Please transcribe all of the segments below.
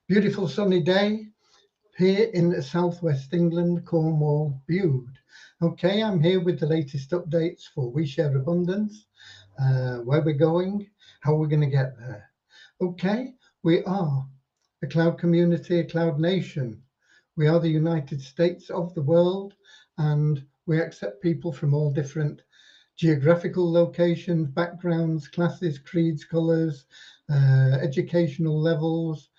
Beautiful sunny day here in southwest England, Cornwall, Bude. Okay, I'm here with the latest updates for We Share Abundance, where we're going, how we're going to get there. Okay, we are a cloud community, a cloud nation. We are the United States of the world, and we accept people from all different geographical locations, backgrounds, classes, creeds, colours, educational levels,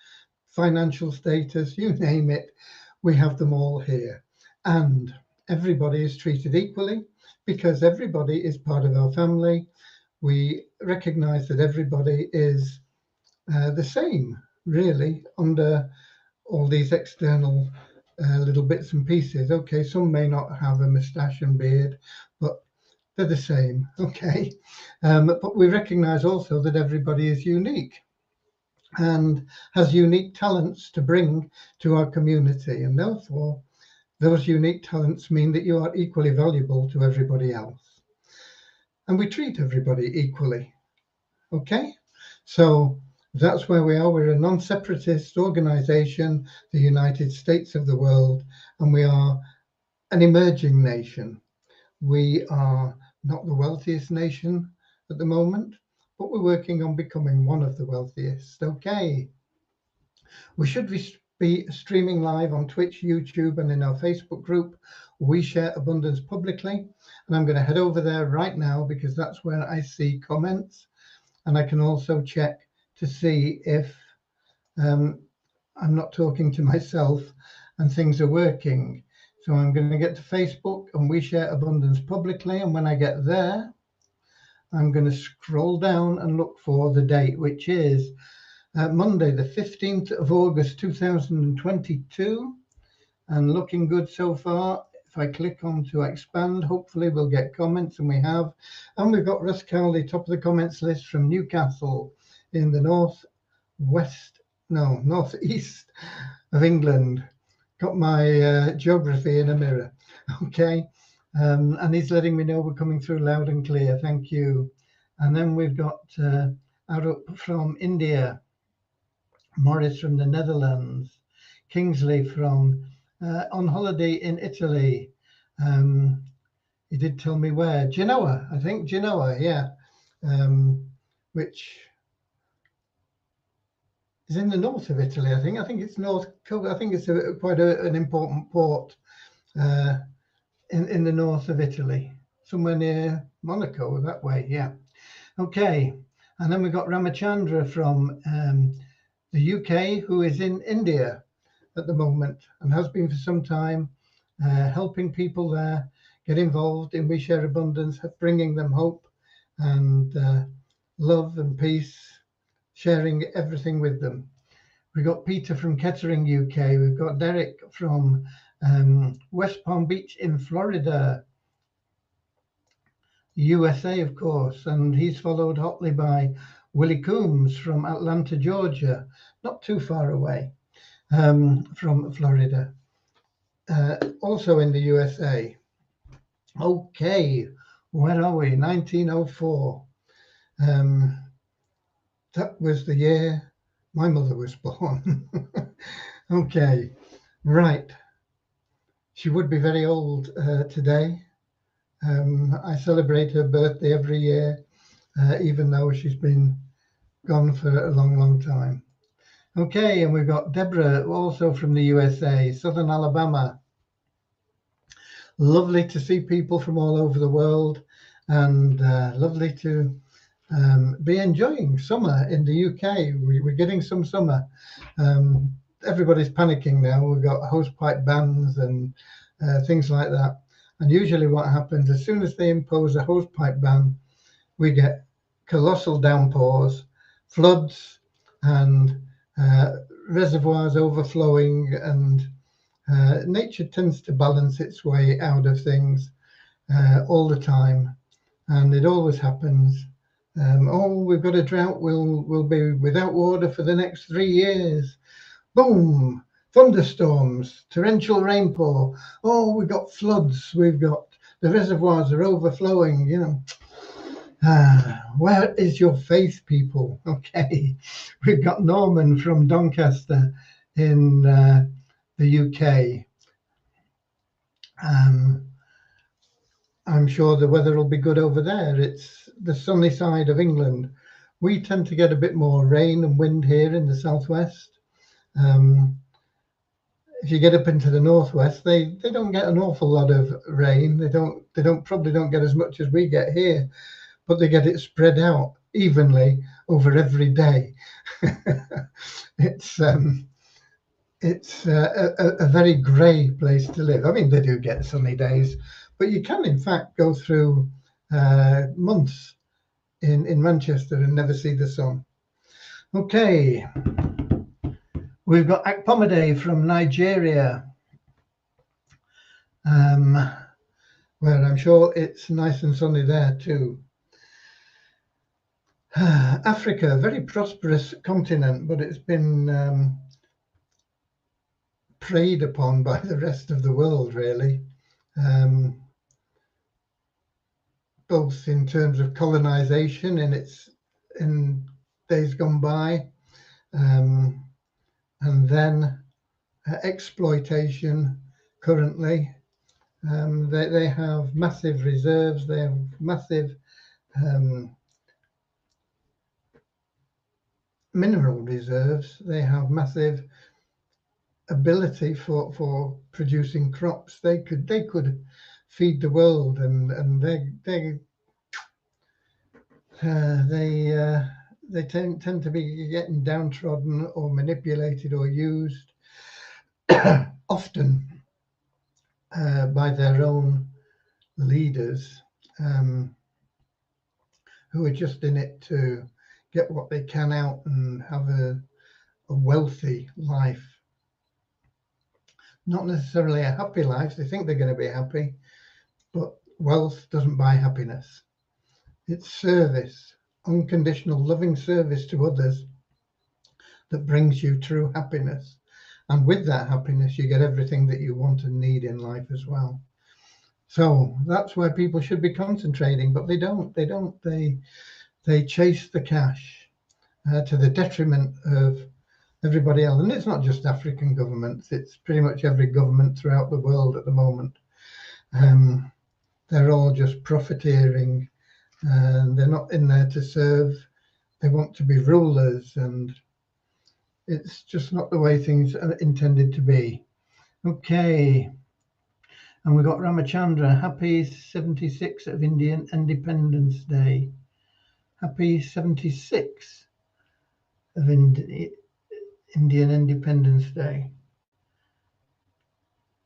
financial status, you name it, we have them all here. And everybody is treated equally because everybody is part of our family. We recognize that everybody is the same, really, under all these external little bits and pieces. Okay, some may not have a moustache and beard, but they're the same. Okay, but we recognize also that everybody is unique and has unique talents to bring to our community. And therefore, those unique talents mean that you are equally valuable to everybody else. And we treat everybody equally. Okay? So that's where we are. We're a non-separatist organization, the United States of the world, and we are an emerging nation. We are not the wealthiest nation at the moment, but we're working on becoming one of the wealthiest. Okay. We should be streaming live on Twitch, YouTube, and in our Facebook group. We Share Abundance publicly. And I'm going to head over there right now because that's where I see comments. And I can also check to see if I'm not talking to myself and things are working. So I'm going to get to Facebook and We Share Abundance publicly. And when I get there, I'm going to scroll down and look for the date, which is Monday, the 15th of August, 2022, and looking good so far. If I click on to expand, hopefully we'll get comments, and we have. And we've got Russ Cowley, top of the comments list from Newcastle in the northeast of England. Got my geography in a mirror. Okay. And he's letting me know we're coming through loud and clear. Thank you. And then we've got Arup from India, Morris from the Netherlands, Kingsley from on holiday in Italy. He did tell me where. Genoa, I think. Genoa, yeah. Which is in the north of Italy, I think. I think it's North. I think it's quite an important port in the north of Italy, somewhere near Monaco, that way, yeah. Okay, and then we've got Ramachandra from the UK, who is in India at the moment and has been for some time, helping people there get involved in We Share Abundance, bringing them hope and love and peace, sharing everything with them. We've got Peter from Kettering, UK. We've got Derek from West Palm Beach in Florida, USA, of course, and he's followed hotly by Willie Coombs from Atlanta, Georgia, not too far away from Florida, also in the USA. Okay, where are we? 1904. That was the year my mother was born. Okay, right. She would be very old today. I celebrate her birthday every year, even though she's been gone for a long, long time. Okay, and we've got Deborah, also from the USA, Southern Alabama. Lovely to see people from all over the world, and lovely to be enjoying summer in the UK. We're getting some summer. Everybody's panicking now. We've got hosepipe bans and things like that. And usually what happens, as soon as they impose a hosepipe ban, we get colossal downpours, floods, and reservoirs overflowing, and nature tends to balance its way out of things all the time. And it always happens. We've got a drought, we'll be without water for the next 3 years. Boom! Thunderstorms, torrential rainfall. We've got floods, we've got the reservoirs are overflowing, Where is your faith, people? Okay, we've got Norman from Doncaster in the UK. I'm sure the weather will be good over there. It's the sunny side of England. We tend to get a bit more rain and wind here in the southwest. If you get up into the northwest, they don't get an awful lot of rain. They probably don't get as much as we get here, but they get it spread out evenly over every day. It's a very grey place to live. I mean, they do get sunny days, but you can in fact go through months in Manchester and never see the sun. Okay, we've got Akpomade from Nigeria, where I'm sure it's nice and sunny there too. Africa, a very prosperous continent, but it's been preyed upon by the rest of the world, really, both in terms of colonization in days gone by, and then exploitation currently. They have massive reserves, they have massive mineral reserves, they have massive ability for producing crops. They could feed the world, and they tend to be getting downtrodden or manipulated or used often by their own leaders, who are just in it to get what they can out and have a wealthy life. Not necessarily a happy life. They think they're going to be happy, but wealth doesn't buy happiness. It's service, unconditional loving service to others, that brings you true happiness. And with that happiness, you get everything that you want and need in life as well. So that's where people should be concentrating, but they don't. They chase the cash to the detriment of everybody else. And it's not just African governments, it's pretty much every government throughout the world at the moment. They're all just profiteering, and they're not in there to serve. They want to be rulers, and it's just not the way things are intended to be. Okay, and we've got Ramachandra. Happy 76th of Indian Independence Day. Happy 76th of Indian Independence Day.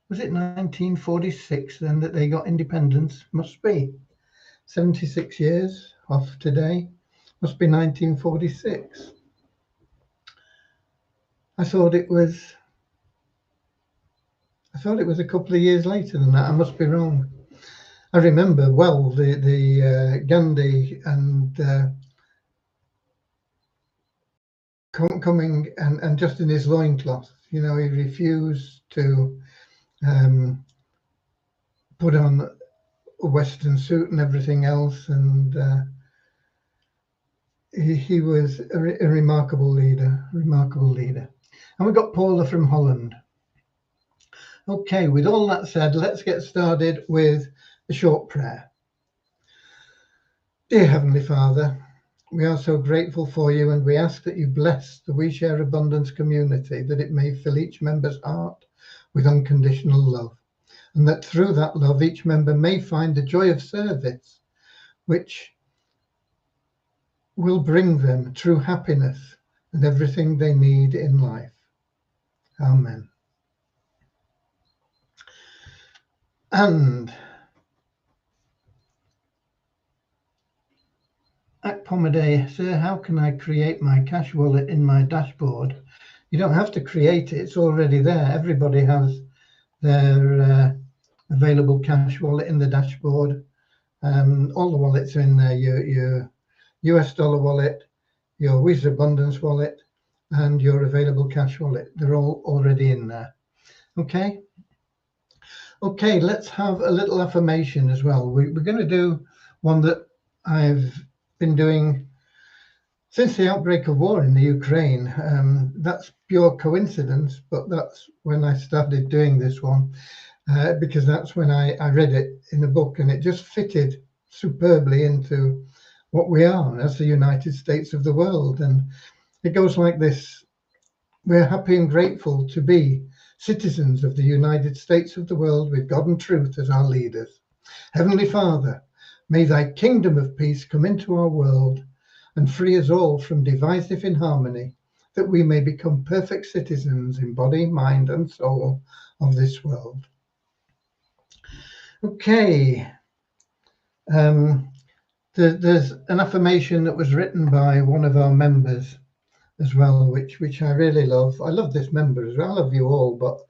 Was it 1946 then that they got independence? Must be. 76 years off today. Must be 1946. I thought it was a couple of years later than that. I must be wrong. I remember well the Gandhi and coming and just in his loincloth. You know, he refused to put on a Western suit and everything else, and he was a remarkable leader. And we've got Paula from Holland. Okay, with all that said, let's get started with a short prayer. Dear Heavenly Father, we are so grateful for you, and we ask that you bless the We Share Abundance community, that it may fill each member's heart with unconditional love, and that through that love each member may find the joy of service, which will bring them true happiness and everything they need in life. Amen. And Akpomade, sir, how can I create my cash wallet in my dashboard? You don't have to create it, it's already there. Everybody has their available cash wallet in the dashboard. All the wallets are in there, your US dollar wallet, your Visa Abundance wallet, and your available cash wallet. They're all already in there. Okay, let's have a little affirmation as well. We're going to do one that I've been doing since the outbreak of war in the Ukraine. That's pure coincidence, but that's when I started doing this one, because that's when I read it in a book, and it just fitted superbly into what we are as the United States of the world. And it goes like this: we're happy and grateful to be citizens of the United States of the world, with God and truth as our leaders. Heavenly Father, may thy kingdom of peace come into our world and free us all from divisive inharmony, that we may become perfect citizens in body, mind, and soul of this world. Okay. There's an affirmation that was written by one of our members as well, which I really love. I love this member as well. I love you all, but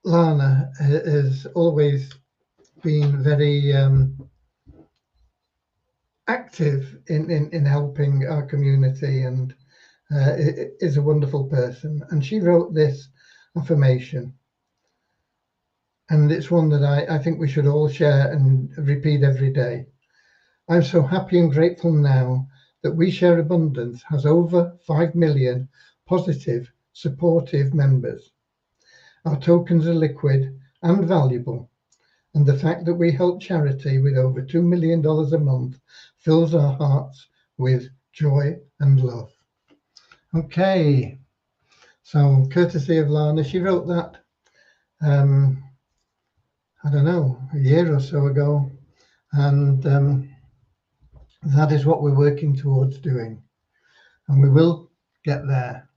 Lana has always been very active in helping our community, and is a wonderful person. And she wrote this affirmation, and it's one that I think we should all share and repeat every day. I'm so happy and grateful now that We Share Abundance has over 5 million positive, supportive members. Our tokens are liquid and valuable, and the fact that we help charity with over $2 million a month fills our hearts with joy and love. Okay, so courtesy of Lana, she wrote that, I don't know, a year or so ago, and that is what we're working towards doing. And we will get there,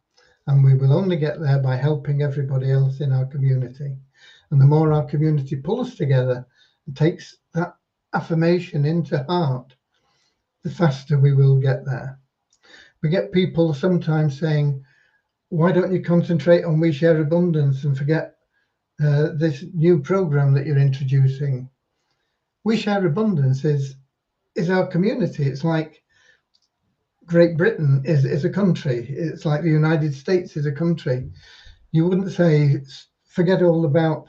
and we will only get there by helping everybody else in our community. And the more our community pulls together and takes that affirmation into heart, the faster we will get there. We get people sometimes saying, why don't you concentrate on We Share Abundance and forget this new program that you're introducing? We Share Abundance is our community. It's like Great Britain is a country. It's like the United States is a country. You wouldn't say forget all about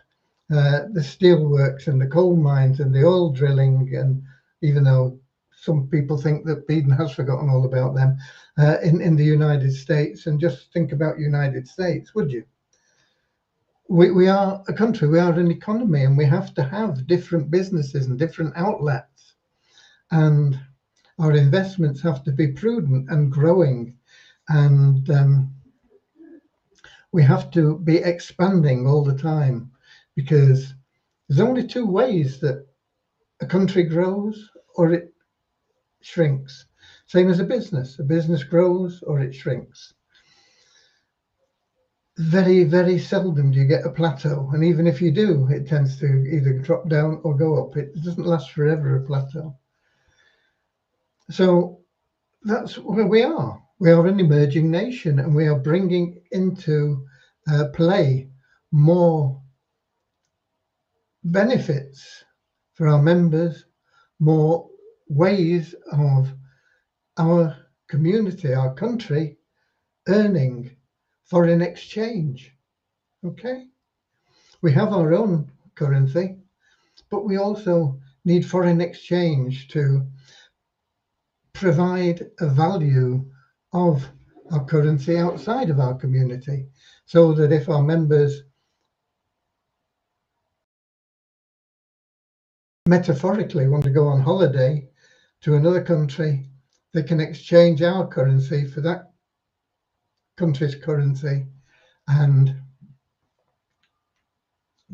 the steelworks and the coal mines and the oil drilling, and even though some people think that Biden has forgotten all about them in the United States, and just think about United States, would you? We are a country, we are an economy, and we have to have different businesses and different outlets. And our investments have to be prudent and growing, and we have to be expanding all the time, because there's only two ways that a country grows or it shrinks. Same as a business grows or it shrinks. Very, very seldom do you get a plateau, and even if you do, it tends to either drop down or go up. It doesn't last forever, a plateau. So that's where we are. We are an emerging nation, and we are bringing into play more benefits for our members, more ways of our community, our country, earning foreign exchange. Okay? We have our own currency, but we also need foreign exchange to provide a value of our currency outside of our community, so that if our members metaphorically want to go on holiday to another country, they can exchange our currency for that country's currency and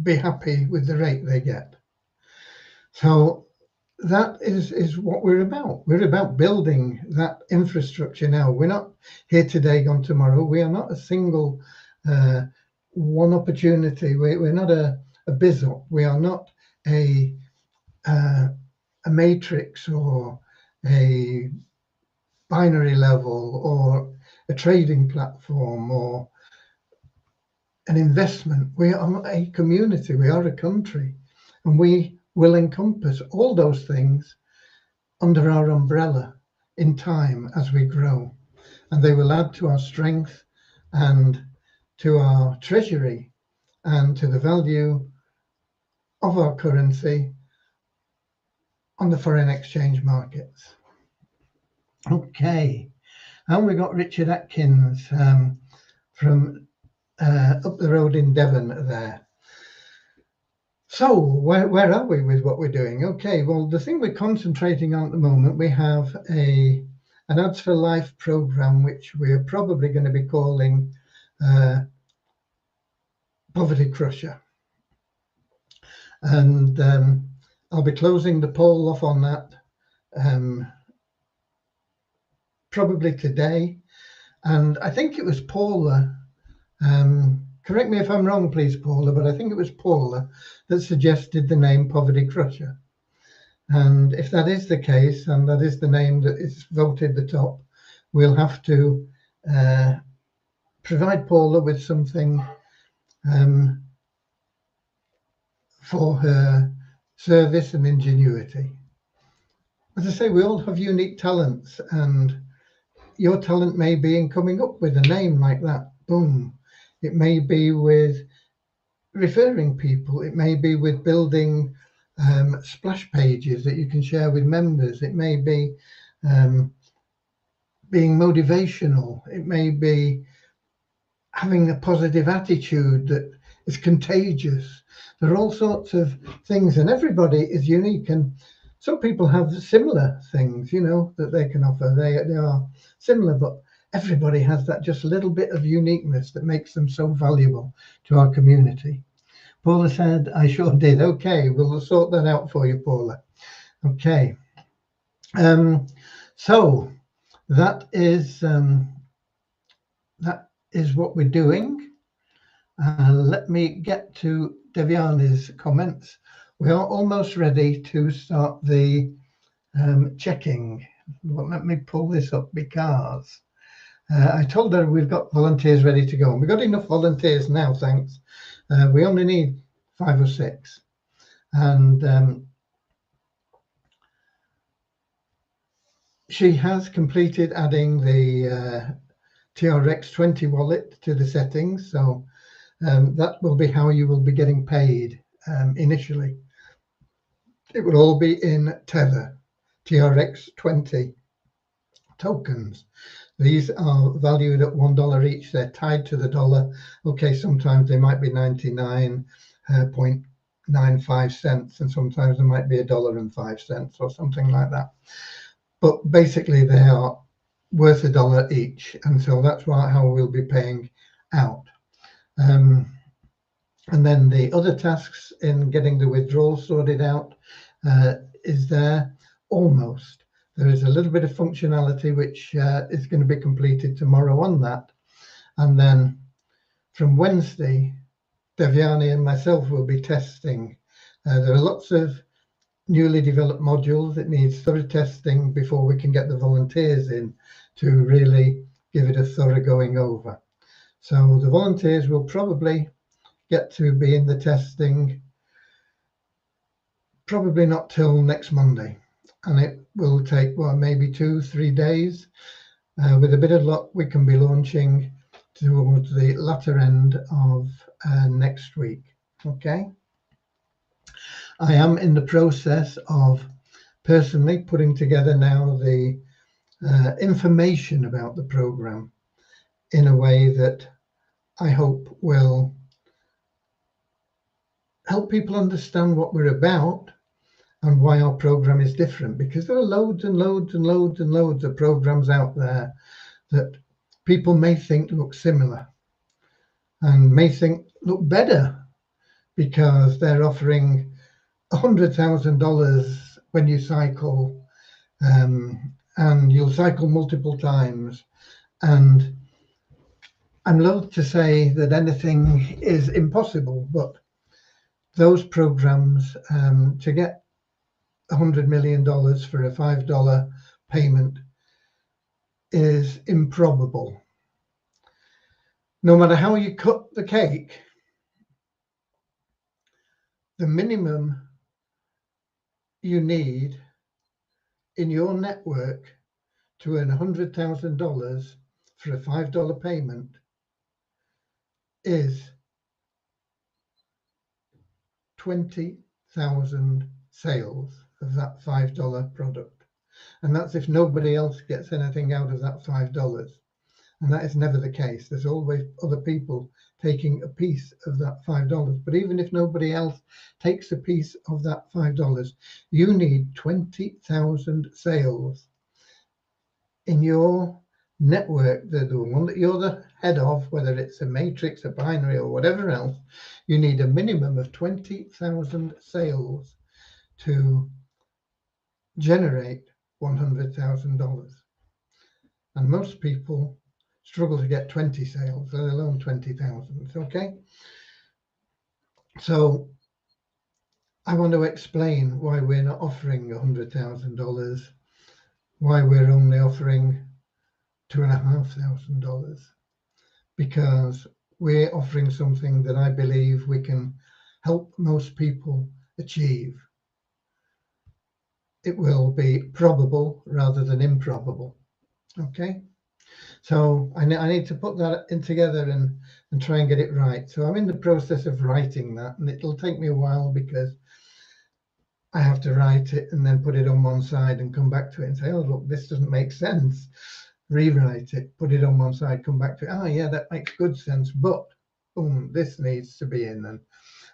be happy with the rate they get. So that is what we're about. We're about building that infrastructure now. We're not here today, gone tomorrow. We are not a single one opportunity. We're not a BizOp. We are not a matrix or a binary level or a trading platform or an investment. We are a community. We are a country, and we will encompass all those things under our umbrella in time as we grow, and they will add to our strength and to our treasury and to the value of our currency on the foreign exchange markets. Okay, and we got Richard Atkins from up the road in Devon there. So where are we with what we're doing? Okay, well, the thing we're concentrating on at the moment, we have an Ads for Life program, which we're probably going to be calling Poverty Crusher. And I'll be closing the poll off on that probably today. And I think it was Paula, correct me if I'm wrong, please, Paula, but I think it was Paula that suggested the name Poverty Crusher. And if that is the case, and that is the name that is voted the top, we'll have to provide Paula with something for her service and ingenuity. As I say, we all have unique talents, and your talent may be in coming up with a name like that. Boom. It may be with referring people. It may be with building splash pages that you can share with members. It may be being motivational. It may be having a positive attitude that is contagious. There are all sorts of things, and everybody is unique. And some people have similar things, you know, that they can offer. They are similar, but everybody has that just little bit of uniqueness that makes them so valuable to our community. Paula said, I sure did. Okay, we'll sort that out for you, Paula. Okay. So that is what we're doing. Let me get to Devyani's comments. We are almost ready to start the checking. Well, let me pull this up because I told her we've got volunteers ready to go. And we've got enough volunteers now, thanks. We only need 5 or 6. And she has completed adding the TRX20 wallet to the settings. So that will be how you will be getting paid initially. It will all be in Tether, TRX20 tokens. These are valued at $1 each. They're tied to the dollar. Okay, sometimes they might be 99.95 cents, and sometimes there might be $1.05 or something like that. But basically, they are worth $1 each, and so that's how we'll be paying out. And then the other tasks in getting the withdrawal sorted out is there almost. There is a little bit of functionality which is going to be completed tomorrow on that. And then from Wednesday, Devyani and myself will be testing. There are lots of newly developed modules that needs thorough testing before we can get the volunteers in to really give it a thorough going over. So the volunteers will probably get to be in the testing probably not till next Monday, and it will take maybe 2-3 days. With a bit of luck, we can be launching towards the latter end of next week. Okay, I am in the process of personally putting together now the information about the program in a way that I hope will help people understand what we're about and why our program is different, because there are loads and loads and loads and loads of programs out there that people may think look similar and may think look better because they're offering $100,000 when you cycle, and you'll cycle multiple times. And I'm loath to say that anything is impossible, but those programs, to get $100 million for a $5 payment is improbable. No matter how you cut the cake, the minimum you need in your network to earn $100,000 for a $5 payment is 20,000 sales. of that $5 product. And that's if nobody else gets anything out of that $5. And that is never the case. There's always other people taking a piece of that $5. But even if nobody else takes a piece of that $5, you need 20,000 sales in your network, the one that you're the head of, whether it's a matrix, a binary, or whatever else. You need a minimum of 20,000 sales to generate $100,000. And most people struggle to get 20 sales, let alone 20,000. Okay. So I want to explain why we're not offering $100,000, why we're only offering $2,500, because we're offering something that I believe we can help most people achieve. It will be probable rather than improbable. Okay. So I need to put that in together and try and get it right. So I'm in the process of writing that, and it'll take me a while because I have to write it and then put it on one side and come back to it and say, oh, look, this doesn't make sense. Rewrite it, put it on one side, come back to it. Oh, yeah, that makes good sense. But, boom, this needs to be in.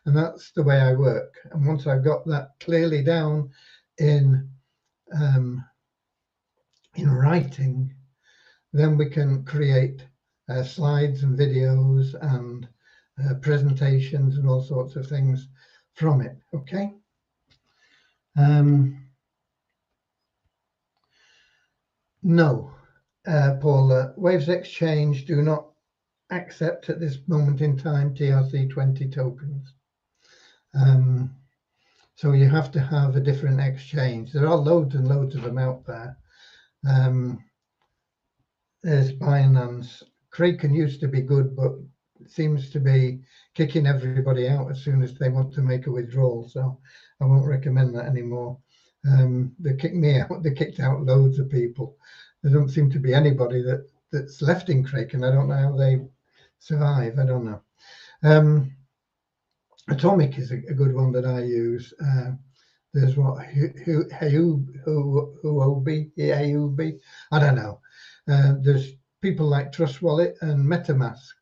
And that's the way I work. And once I've got that clearly down in writing, then we can create slides and videos and presentations and all sorts of things from it. Okay. No, Paula, Waves Exchange do not accept at this moment in time TRC20 tokens. So you have to have a different exchange. There are loads and loads of them out there. There's Binance. Kraken used to be good, but it seems to be kicking everybody out as soon as they want to make a withdrawal. So I won't recommend that anymore. They kicked me out. They kicked out loads of people. There don't seem to be anybody that's left in Kraken. I don't know how they survive. I don't know. Atomic is a good one that I use. There's what Huobi. I don't know. There's people like Trust Wallet and MetaMask.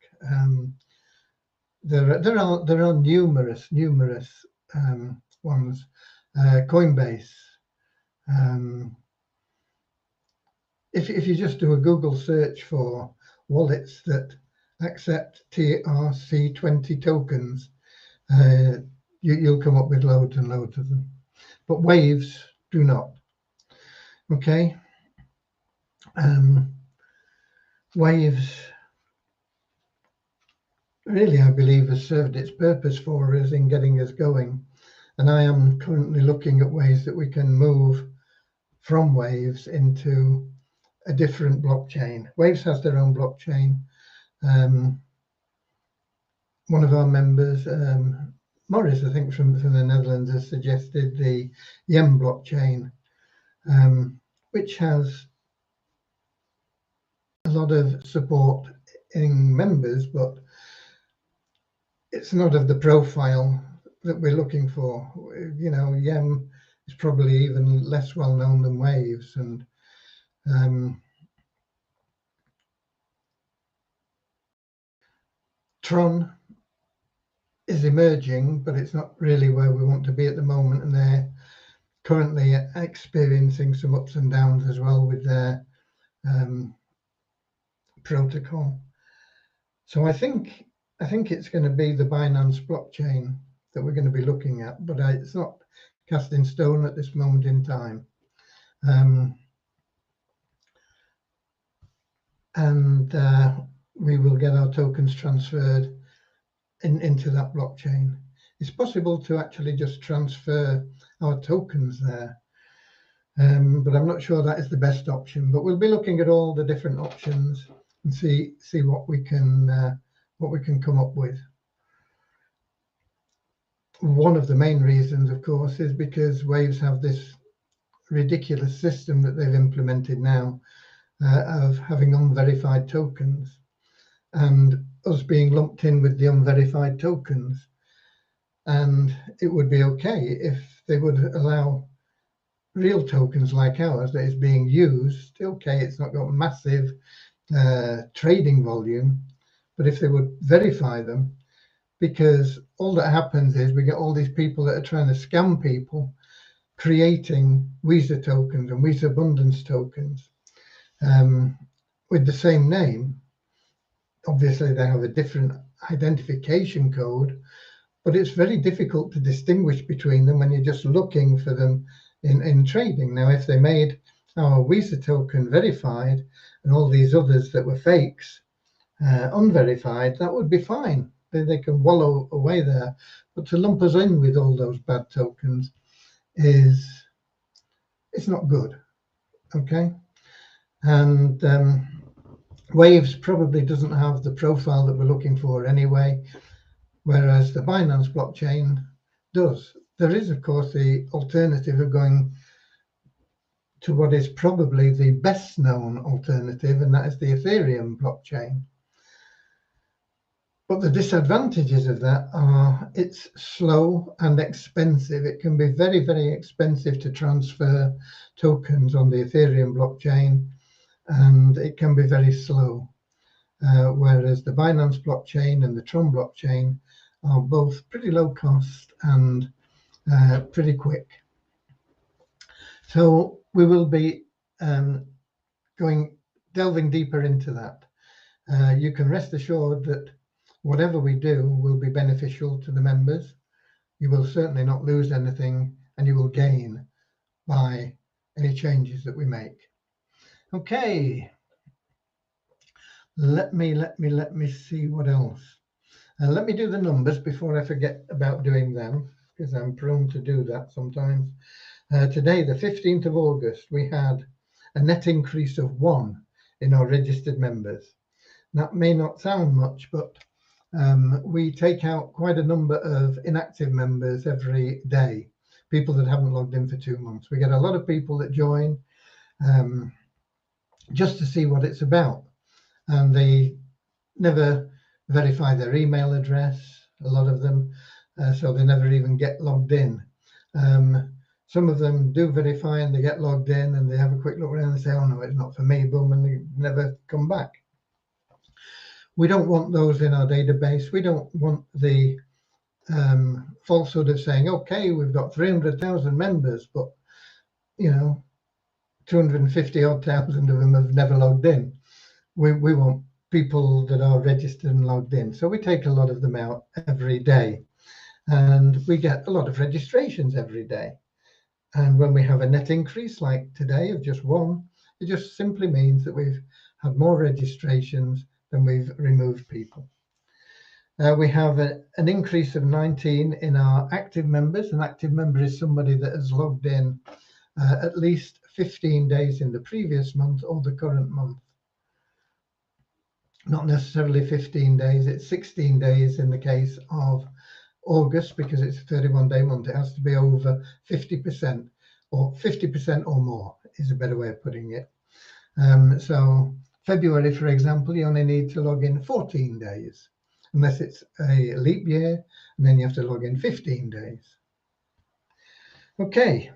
There are numerous ones. Coinbase. If you just do a Google search for wallets that accept TRC20 tokens, you'll come up with loads and loads of them. But Waves do not. Okay. Waves really, I believe, has served its purpose for us in getting us going. And I am currently looking at ways that we can move from Waves into a different blockchain. Waves has their own blockchain. One of our members, Morris, I think from the Netherlands, has suggested the Yen blockchain, which has a lot of support in members, but it's not of the profile that we're looking for. You know, Yen is probably even less well known than Waves, and Tron is emerging, but it's not really where we want to be at the moment, and they're currently experiencing some ups and downs as well with their protocol. So I think it's going to be the Binance blockchain that we're going to be looking at, but it's not cast in stone at this moment in time. And we will get our tokens transferred into that blockchain. It's possible to actually just transfer our tokens there, but I'm not sure that is the best option. But we'll be looking at all the different options and see what we can come up with. One of the main reasons, of course, is because Waves have this ridiculous system that they've implemented now of having unverified tokens, and us being lumped in with the unverified tokens. And it would be okay if they would allow real tokens like ours that is being used, okay, it's not got massive trading volume, but if they would verify them, because all that happens is we get all these people that are trying to scam people creating Visa tokens and Visa Abundance tokens with the same name. Obviously, they have a different identification code, but it's very difficult to distinguish between them when you're just looking for them in trading. Now, if they made our Visa token verified and all these others that were fakes unverified, that would be fine. They can wallow away there. But to lump us in with all those bad tokens it's not good, okay? And Waves probably doesn't have the profile that we're looking for anyway, whereas the Binance blockchain does. There is, of course, the alternative of going to what is probably the best known alternative, and that is the Ethereum blockchain. But the disadvantages of that are it's slow and expensive. It can be very, very expensive to transfer tokens on the Ethereum blockchain, and it can be very slow. Whereas the Binance blockchain and the Tron blockchain are both pretty low cost and pretty quick. So we will be delving deeper into that. You can rest assured that whatever we do will be beneficial to the members. You will certainly not lose anything, and you will gain by any changes that we make. Okay. Let me see what else. Let me do the numbers before I forget about doing them, because I'm prone to do that sometimes. Today, the 15th of August, we had a net increase of 1 in our registered members. That may not sound much, but we take out quite a number of inactive members every day, people that haven't logged in for 2 months. We get a lot of people that join just to see what it's about, and they never verify their email address, a lot of them, so they never even get logged in. Some of them do verify and they get logged in and they have a quick look around and say, oh no, it's not for me, boom, and they never come back. We don't want those in our database. We don't want the falsehood of saying, okay, we've got 300,000 members, but 250 odd thousand of them have never logged in. We want people that are registered and logged in. So we take a lot of them out every day, and we get a lot of registrations every day. And when we have a net increase like today of just 1, it just simply means that we've had more registrations than we've removed people. We have an increase of 19 in our active members. An active member is somebody that has logged in at least 15 days in the previous month or the current month. Not necessarily 15 days, it's 16 days in the case of August, because it's a 31-day month. It has to be over 50%, or 50% or more is a better way of putting it. So February, for example, you only need to log in 14 days, unless it's a leap year, and then you have to log in 15 days. Okay,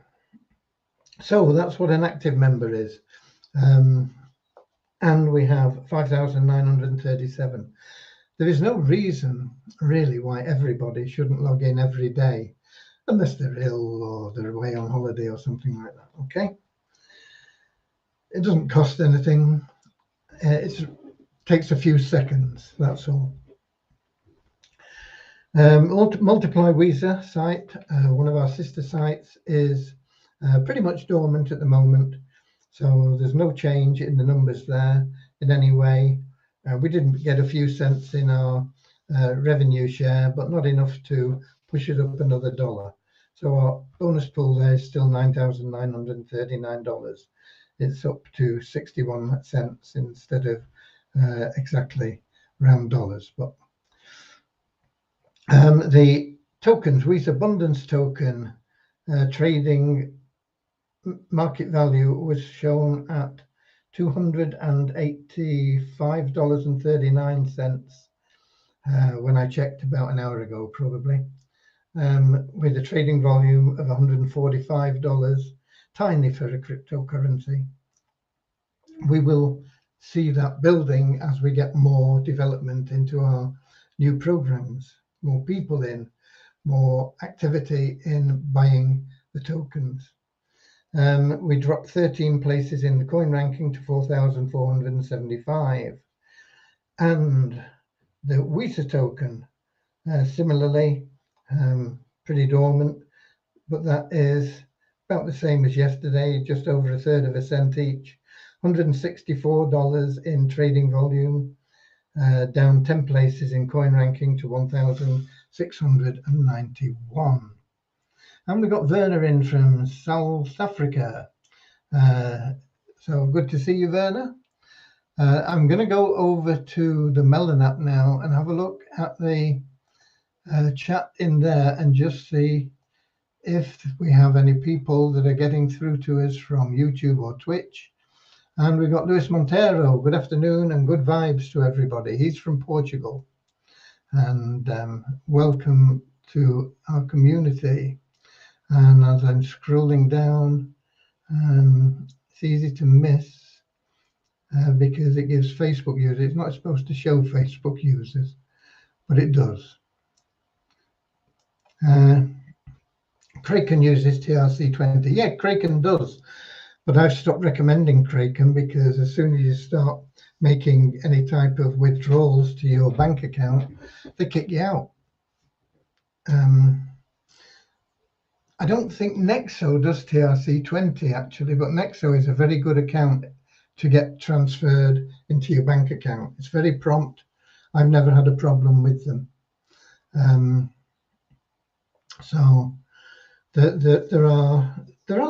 so that's what an active member is. And we have 5,937. There is no reason really why everybody shouldn't log in every day, unless they're ill or they're away on holiday or something like that, okay? It doesn't cost anything. It takes a few seconds, that's all. Multiply Visa site, one of our sister sites, is pretty much dormant at the moment. So there's no change in the numbers there in any way. We didn't get a few cents in our revenue share, but not enough to push it up another $1. So our bonus pool there is still $9,939. It's up to 61 cents instead of exactly round dollars. But the tokens, Visa Abundance token trading market value was shown at $285.39 when I checked about an hour ago, probably, with a trading volume of $145. tiny for a cryptocurrency. We will see that building as we get more development into our new programs, more people in, more activity in buying the tokens. We dropped 13 places in the coin ranking to 4,475. And the Weta token, similarly, pretty dormant, but that is about the same as yesterday, just over 1/3 of a cent each. $164 in trading volume, down 10 places in coin ranking to 1,691. And we got Werner in from South Africa. So good to see you, Werner. I'm going to go over to the Melon app now and have a look at the chat in there and just see if we have any people that are getting through to us from YouTube or Twitch. And we've got Luis Montero. Good afternoon and good vibes to everybody. He's from Portugal. And welcome to our community. And as I'm scrolling down, it's easy to miss because it gives Facebook users. It's not supposed to show Facebook users, but it does. Kraken uses TRC20. Yeah, Kraken does. But I've stopped recommending Kraken because as soon as you start making any type of withdrawals to your bank account, they kick you out. I don't think Nexo does TRC20 actually, but Nexo is a very good account to get transferred into your bank account. It's very prompt. I've never had a problem with them. So there are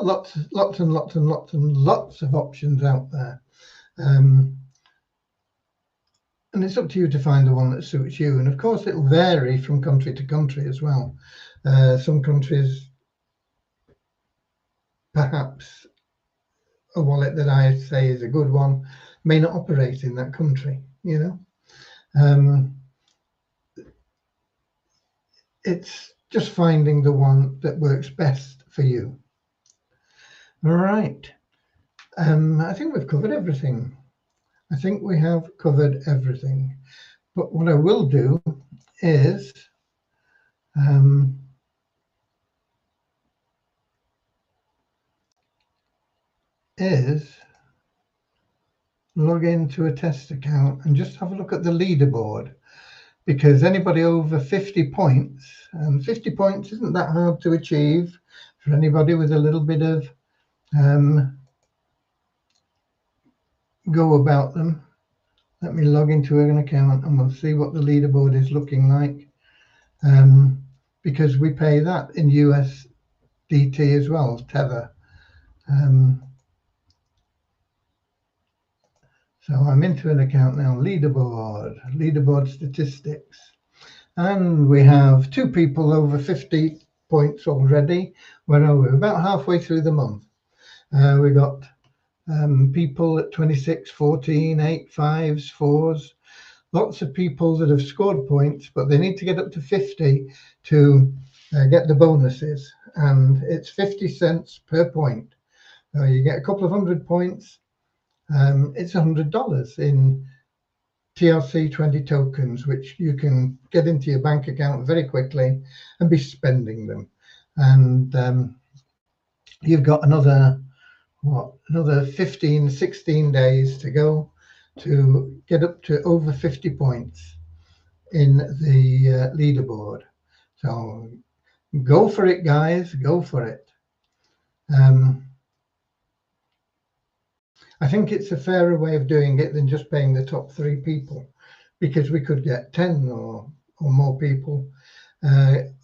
lots and lots of options out there, and it's up to you to find the one that suits you. And of course, it'll vary from country to country as well. Some countries, perhaps a wallet that I say is a good one may not operate in that country. You know, it's just finding the one that works best for you. All right. I think we've covered everything. I think we have covered everything. But what I will do is log into a test account and just have a look at the leaderboard, because anybody over 50 points, and 50 points isn't that hard to achieve for anybody with a little bit of go about them. Let me log into an account and we'll see what the leaderboard is looking like, because we pay that in USDT as well, Tether. So I'm into an account now, leaderboard statistics. And we have 2 people over 50 points already. Where are we? About halfway through the month. We got people at 26, 14, 8, 5s, 4s. Lots of people that have scored points, but they need to get up to 50 to get the bonuses. And it's 50 cents per point. You get a couple of 100 points. It's $100 in TRC20 tokens, which you can get into your bank account very quickly and be spending them. And you've got another 15, 16 days to go to get up to over 50 points in the leaderboard. So go for it, guys, go for it. I think it's a fairer way of doing it than just paying the top 3 people, because we could get 10 or more people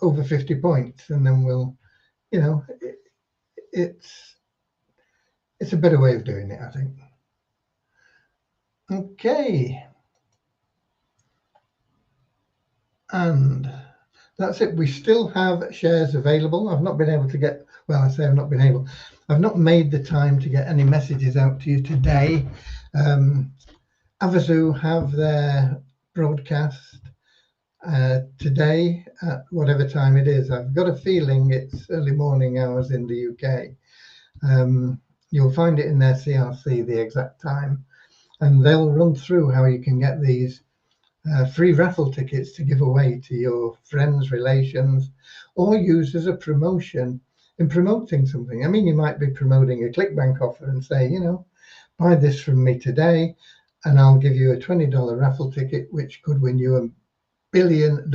over 50 points, and then we'll, you know, it's a better way of doing it, I think. Okay. And that's it. We still have shares available. I've not been able to get, well, I say I've not been able, I've not made the time to get any messages out to you today. Avazu have their broadcast today at whatever time it is. I've got a feeling it's early morning hours in the UK. You'll find it in their CRC, the exact time, and they'll run through how you can get these free raffle tickets to give away to your friends, relations, or use as a promotion in promoting something. I mean, you might be promoting a ClickBank offer and say, you know, buy this from me today and I'll give you a $20 raffle ticket, which could win you $1 billion.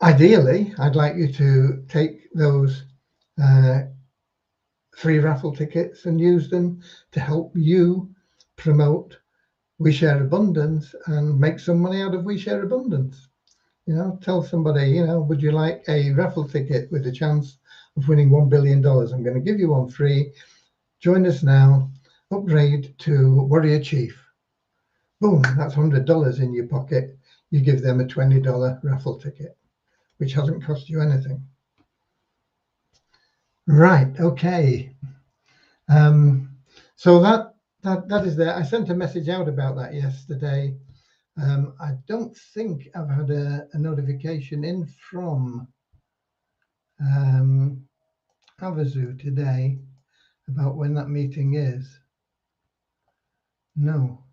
Ideally, I'd like you to take those free raffle tickets and use them to help you promote We Share Abundance and make some money out of We Share Abundance. You know, tell somebody, you know, would you like a raffle ticket with a chance of winning $1 billion? I'm going to give you one free. Join us now. Upgrade to Warrior Chief. Boom, that's $100 in your pocket. You give them a $20 raffle ticket, which hasn't cost you anything. Right, okay. So that is there. I sent a message out about that yesterday. I don't think I've had a notification in from Havazu today about when that meeting is. No.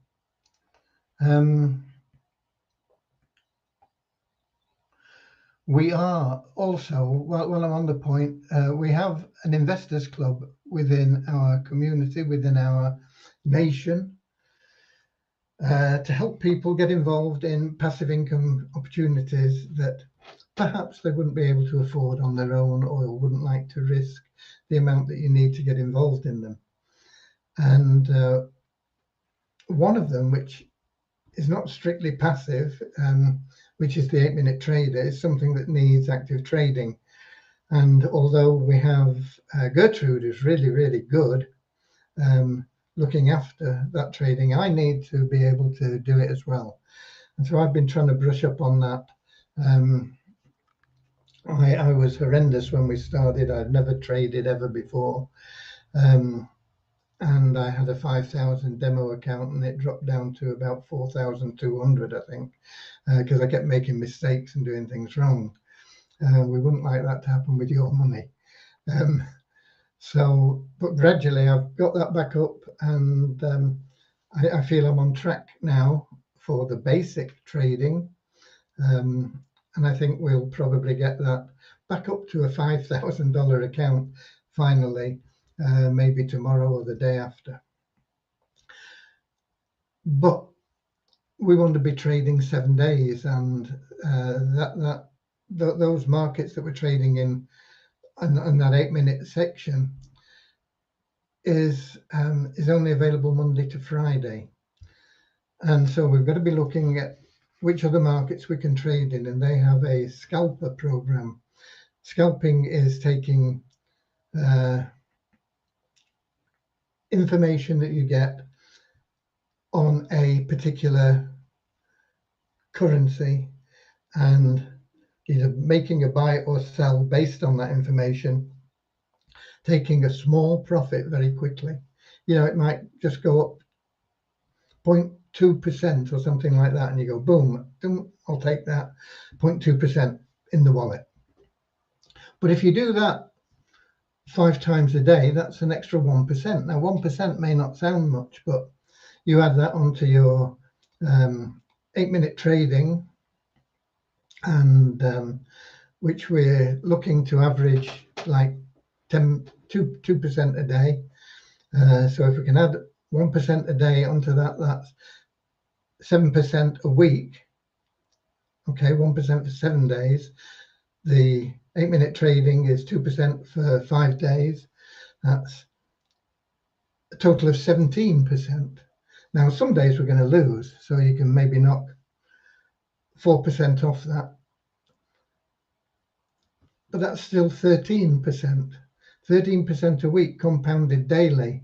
We are also, while I'm on the point, we have an investors club within our community, within our nation, to help people get involved in passive income opportunities that perhaps they wouldn't be able to afford on their own or wouldn't like to risk the amount that you need to get involved in them. And one of them, which is not strictly passive, which is the 8-minute trader, is something that needs active trading. And although we have Gertrude, who's really, really good looking after that trading, I need to be able to do it as well. And so I've been trying to brush up on that. I was horrendous when we started. I'd never traded ever before. And I had a 5,000 demo account and it dropped down to about 4,200, I think, because I kept making mistakes and doing things wrong. We wouldn't like that to happen with your money. But gradually I've got that back up, and I feel I'm on track now for the basic trading. And I think we'll probably get that back up to a $5,000 account finally, maybe tomorrow or the day after. But we want to be trading 7 days, and those markets that we're trading in and that 8-minute section is only available Monday to Friday. And so we've got to be looking at which other markets we can trade in, and they have a scalper program. Scalping is taking information that you get on a particular currency and either making a buy or sell based on that information, taking a small profit very quickly. You know, it might just go up 0.2% or something like that, and you go, boom, I'll take that 0.2% in the wallet. But if you do that 5 times a day, that's an extra 1%. Now, 1% may not sound much, but you add that onto your 8-minute trading, and which we're looking to average like 2% a day. So if we can add 1% a day onto that, that's 7% a week. Okay, 1% for 7 days. The 8-minute trading is 2% for 5 days. That's a total of 17%. Now, some days we're going to lose, so you can maybe knock 4% off that. But that's still 13%. 13% a week compounded daily.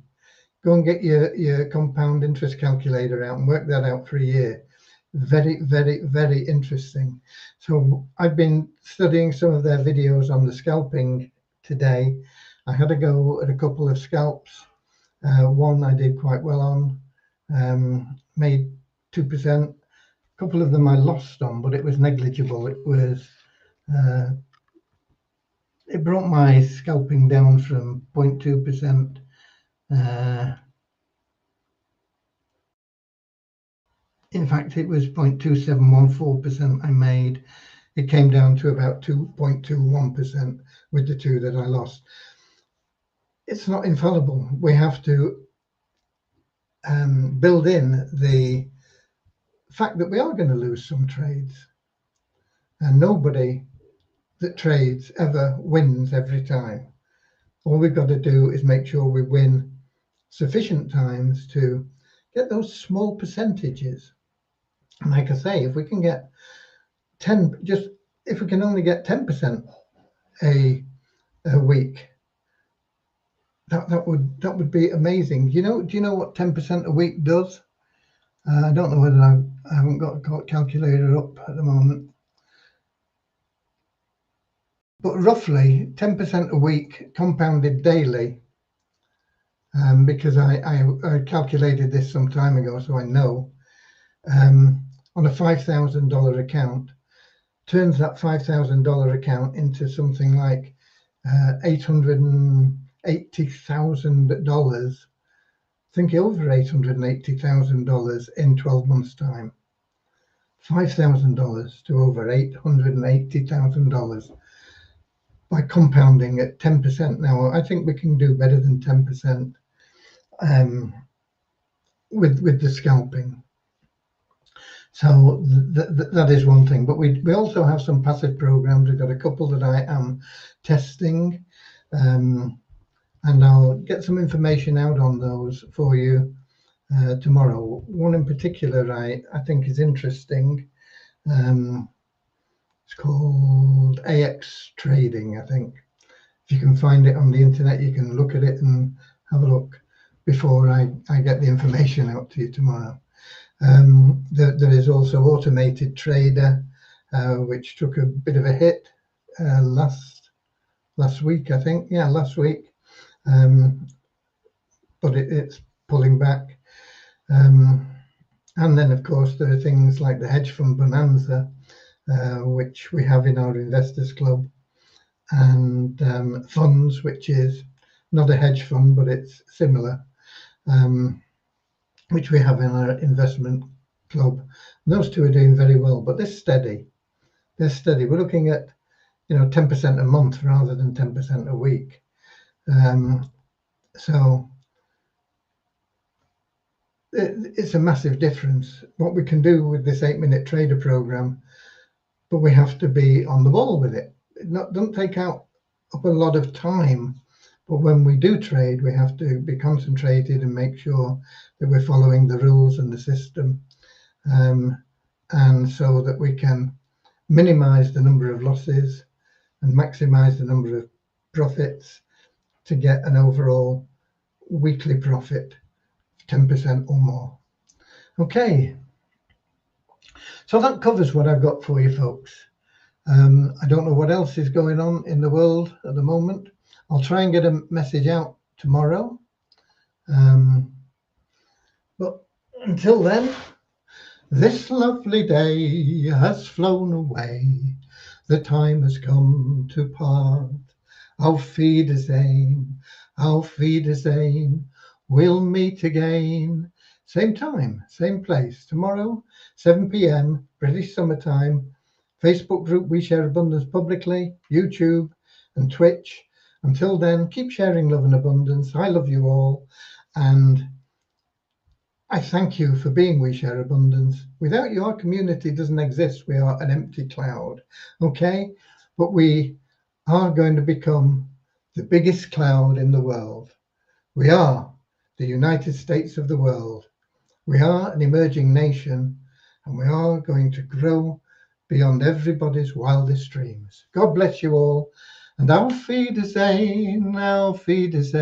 Go and get your compound interest calculator out and work that out for a year. Very, very, very interesting. So I've been studying some of their videos on the scalping today. I had a go at a couple of scalps. One I did quite well on, made 2%. A couple of them I lost on, but it was negligible. It was it brought my scalping down from 0.2%. In fact, it was 0.2714% I made. It came down to about 2.21% with the two that I lost. It's not infallible. We have to build in the fact that we are going to lose some trades, and nobody that trades ever wins every time. All we've got to do is make sure we win sufficient times to get those small percentages. And like I say, if we can get 10, just if we can only get 10% a week, that would be amazing. Do you know what 10% a week does? I don't know whether I haven't got a calculator up at the moment, but roughly 10% a week compounded daily. Because I calculated this some time ago, so I know. On a $5,000 account, turns that $5,000 account into something like $880,000. Think over $880,000 in 12 months' time. $5,000 to over $880,000 by compounding at 10%. Now, I think we can do better than 10% with the scalping. So that is one thing. But we also have some passive programs. We've got a couple that I am testing, and I'll get some information out on those for you tomorrow. One in particular I think is interesting. It's called AX Trading, I think. If you can find it on the internet, you can look at it and have a look before I get the information out to you tomorrow. There is also Automated Trader, which took a bit of a hit last week, I think. Yeah, last week. But it's pulling back. And then, of course, there are things like the hedge fund bonanza, which we have in our investors club, and funds, which is not a hedge fund, but it's similar, which we have in our investment club. And those two are doing very well, but they're steady. They're steady. We're looking at 10% a month rather than 10% a week. So it's a massive difference what we can do with this 8-minute trader program, but we have to be on the ball with it. Don't take up a lot of time, but when we do trade, we have to be concentrated and make sure that we're following the rules and the system, and so that we can minimize the number of losses and maximize the number of profits to get an overall weekly profit of 10% or more. Okay, so that covers what I've got for you, folks. I don't know what else is going on in the world at the moment. I'll try and get a message out tomorrow. But until then, this lovely day has flown away. The time has come to part. Auf Wiedersehen, auf Wiedersehen. We'll meet again. Same time, same place. Tomorrow, 7 p.m. British summertime. Facebook group We Share Abundance publicly, YouTube and Twitch. Until then, keep sharing love and abundance. I love you all, and I thank you for being We Share Abundance. Without you, our community doesn't exist. We are an empty cloud, okay? But we are going to become the biggest cloud in the world. We are the United States of the world. We are an emerging nation, and we are going to grow beyond everybody's wildest dreams. God bless you all, and auf Wiedersehen, auf Wiedersehen.